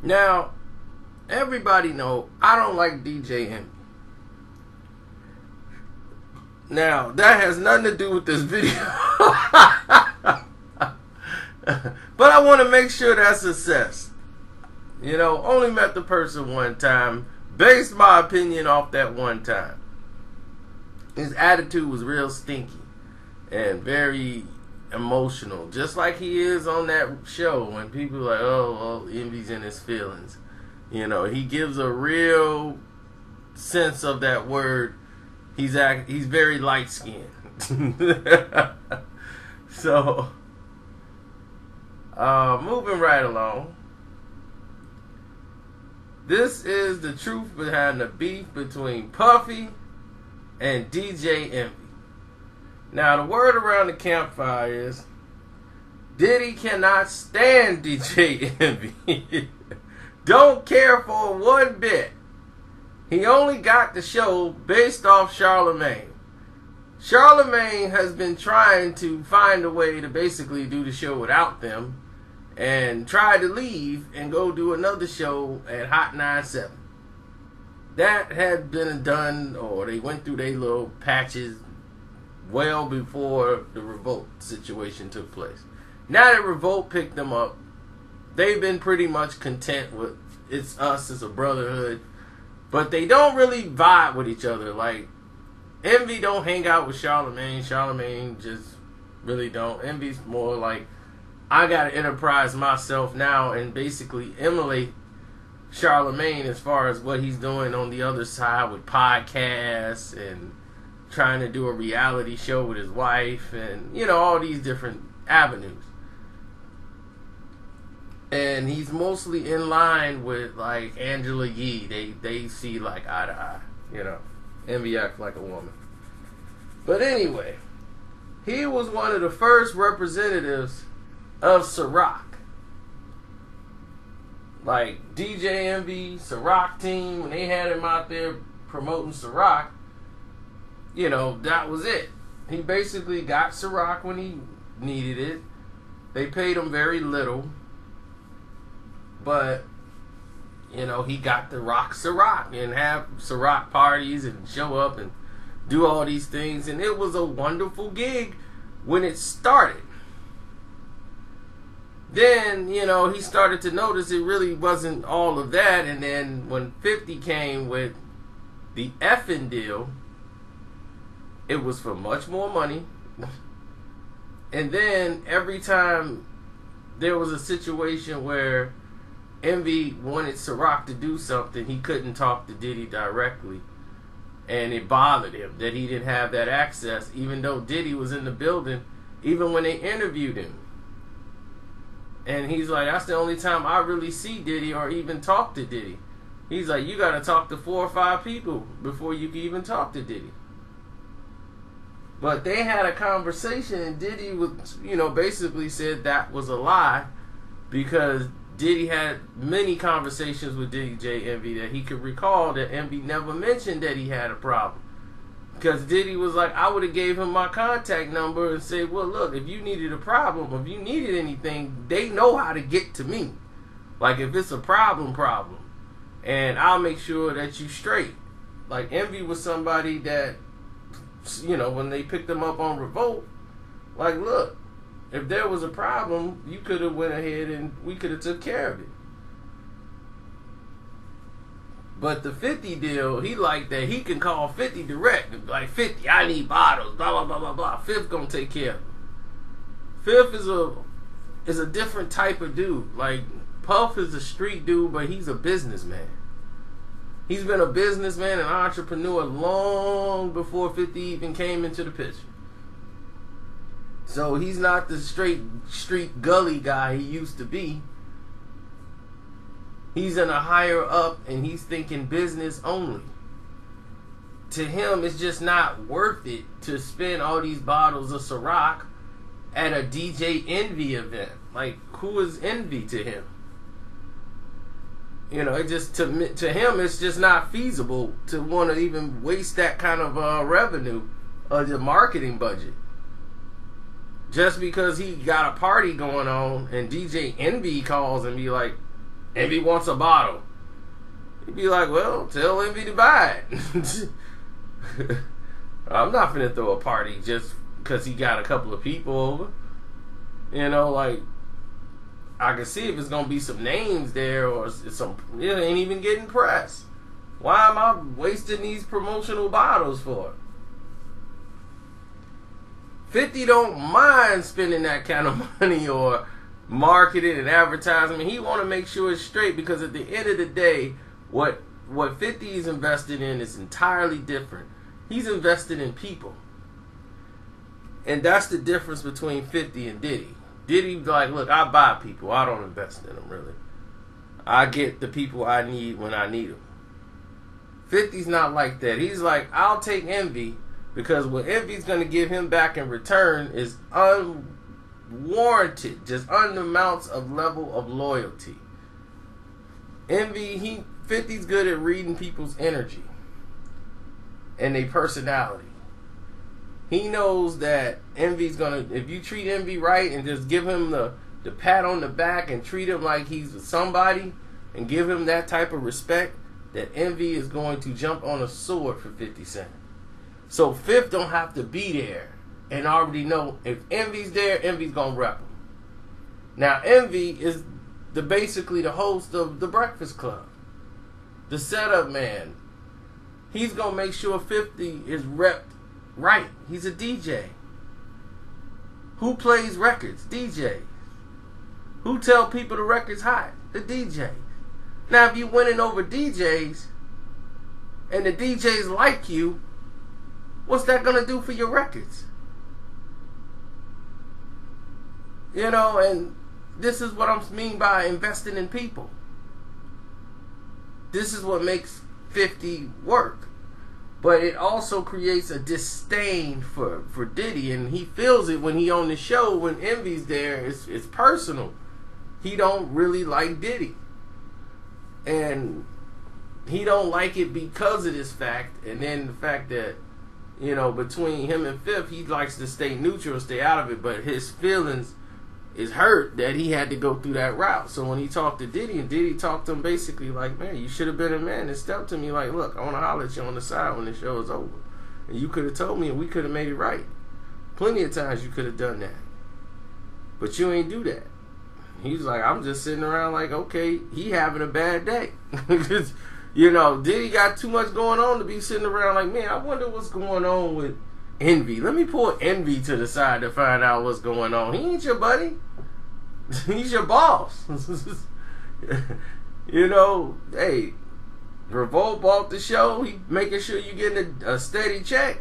Now, everybody know I don't like DJ Envy. Now, that has nothing to do with this video. But I want to make sure that's assessed. You know, only met the person one time. Based my opinion off that one time. His attitude was real stinky and very emotional, just like he is on that show when people are like, oh, Envy's in his feelings. You know, he gives a real sense of that word. He's very light skinned. So, moving right along. This is the truth behind the beef between Puffy and DJ Envy. Now, the word around the campfire is Diddy cannot stand DJ Envy. Don't care for one bit. He only got the show based off Charlemagne. Charlemagne has been trying to find a way to basically do the show without them and tried to leave and go do another show at Hot 97. That had been done, or they went through their little patches well before the Revolt situation took place. Now that Revolt picked them up, they've been pretty much content with it's us as a brotherhood, but they don't really vibe with each other. Like, Envy don't hang out with Charlemagne. Charlemagne just really don't. Envy's more like, I gotta enterprise myself now and basically emulate Charlemagne as far as what he's doing on the other side with podcasts and trying to do a reality show with his wife and, you know, all these different avenues. And he's mostly in line with, like, Angela Yee. They see, like, eye to eye, you know. Envy acts like a woman. But anyway, he was one of the first representatives of Ciroc. Like, DJ Envy, Ciroc team, when they had him out there promoting Ciroc, you know, that was it. He basically got Ciroc when he needed it. They paid him very little. But, you know, he got to rock Ciroc and have Ciroc parties and show up and do all these things. And it was a wonderful gig when it started. Then, you know, he started to notice it really wasn't all of that. And then when 50 came with the effing deal, it was for much more money. And then every time there was a situation where Envy wanted Ciroc to do something, he couldn't talk to Diddy directly. And it bothered him that he didn't have that access, even though Diddy was in the building, even when they interviewed him. And he's like, that's the only time I really see Diddy or even talk to Diddy. He's like, you got to talk to 4 or 5 people before you can even talk to Diddy. But they had a conversation and Diddy was, you know, basically said that was a lie because Diddy had many conversations with DJ Envy that he could recall that Envy never mentioned that he had a problem. Because Diddy was like, I would have gave him my contact number and said, well, look, if you needed a problem, if you needed anything, they know how to get to me. Like, if it's a problem. And I'll make sure that you straight. Like, Envy was somebody that, you know, when they picked him up on Revolt, like, look, if there was a problem, you could have went ahead and we could have took care of it. But the 50 deal, he liked that he can call 50 direct. Like, 50, I need bottles, blah, blah, blah, blah, blah. Fifth gonna take care of it. Fifth is a different type of dude. Like, Puff is a street dude, but he's a businessman. He's been a businessman and entrepreneur long before 50 even came into the picture. So he's not the straight street gully guy he used to be. He's in a higher up and he's thinking business only. To him, it's just not worth it to spend all these bottles of Ciroc at a DJ Envy event. Like, who is Envy to him? You know, it just to him, it's just not feasible to want to even waste that kind of revenue of the marketing budget. Just because he got a party going on and DJ Envy calls and be like, Envy wants a bottle. He'd be like, well, tell Envy to buy it. I'm not finna throw a party just because he got a couple of people over. You know, like, I can see if it's gonna be some names there or some, it ain't even getting pressed. Why am I wasting these promotional bottles for? 50 don't mind spending that kind of money or marketing and advertising. He want to make sure it's straight, because at the end of the day, what 50 is invested in is entirely different. He's invested in people. And that's the difference between 50 and Diddy. Diddy like, look, I buy people. I don't invest in them, really. I get the people I need when I need them. 50's not like that. He's like, I'll take Envy, because what Envy's going to give him back in return is unwarranted, just unamounts of level of loyalty. Envy, 50's good at reading people's energy and their personality. He knows that Envy's going to, if you treat Envy right and just give him the pat on the back and treat him like he's somebody and give him that type of respect, that Envy is going to jump on a sword for 50 Cent. So Fifth don't have to be there and already know if Envy's there, Envy's going to rep him. Now, Envy is basically the host of The Breakfast Club, the setup man. He's going to make sure 50 is repped right. He's a DJ. Who plays records? DJs. Who tell people the record's hot? The DJs. Now, if you're winning over DJs and the DJs like you, what's that going to do for your records? You know, and this is what I mean by investing in people. This is what makes 50 work. But it also creates a disdain for Diddy, and he feels it when he on the show. When Envy's there, it's personal. He don't really like Diddy. And he don't like it because of this fact, and then the fact that, you know, between him and Fifth, he likes to stay neutral, stay out of it, but his feelings is hurt that he had to go through that route. So when he talked to Diddy, and Diddy talked to him basically like, man, you should have been a man and stepped to me like, look, I want to holler at you on the side when the show is over. And you could have told me and we could have made it right. Plenty of times you could have done that. But you ain't do that. He's like, I'm just sitting around like, okay, he having a bad day. You know, Diddy got too much going on to be sitting around like, man, I wonder what's going on with Envy. Let me pull Envy to the side to find out what's going on. He ain't your buddy. He's your boss. You know, hey, Revolt bought the show. He making sure you getting a steady check.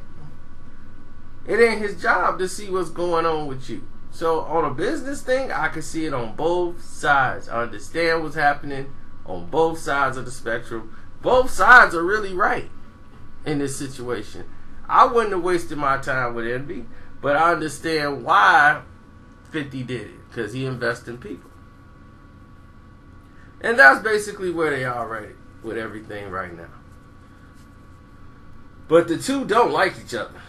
It ain't his job to see what's going on with you. So on a business thing, I can see it on both sides. I understand what's happening on both sides of the spectrum. Both sides are really right in this situation. I wouldn't have wasted my time with Envy, but I understand why 50 did it, because he invests in people. And that's basically where they are right with everything right now. But the two don't like each other.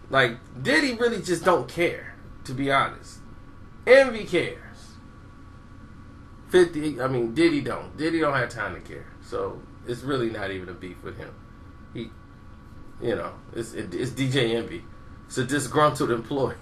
Like, Diddy really just don't care, to be honest. Envy cares. 50, I mean, Diddy don't. Diddy don't have time to care. So, it's really not even a beef with him. He, you know, it's DJ Envy. It's a disgruntled employee.